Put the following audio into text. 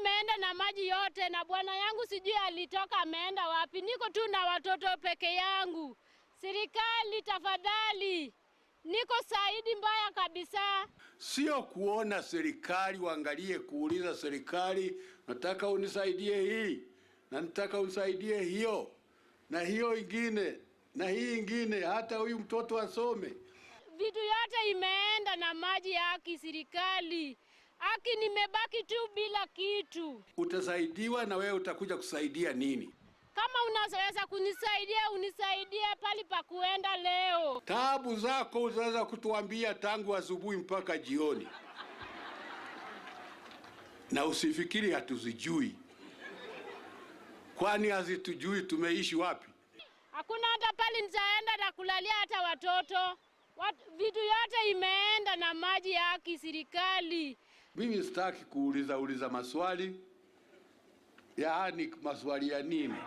imeenda na maji yote, na bwana yangu sijui alitoka ameenda wapi. Niko tu na watoto peke yangu. Serikali tafadhali, niko saidi mbaya kabisa. Sio kuona serikali, waangalie kuuliza serikali, nataka unisaidie hii, na nataka unisaidie hiyo, na hiyo ingine, na hii ingine, hata huyu mtoto asome. Vitu yote imeenda na maji ya serikali. Aki nimebaki tu bila kitu. Utasaidiwa na wewe utakuja kusaidia nini? Kama unaweza kunisaidia, unisaidie pali pa kuenda leo. Taabu zako unaweza kutuambia tangu asubuhi mpaka jioni. Na usifikiri hatuzijui. Kwani hazitujui tumeishi wapi? Hakuna hata pali nitaenda na kulalia hata watoto. Vitu yote imeenda na maji ya serikali. Mimi sitaki kuuliza maswali. Yaani maswali ya nini?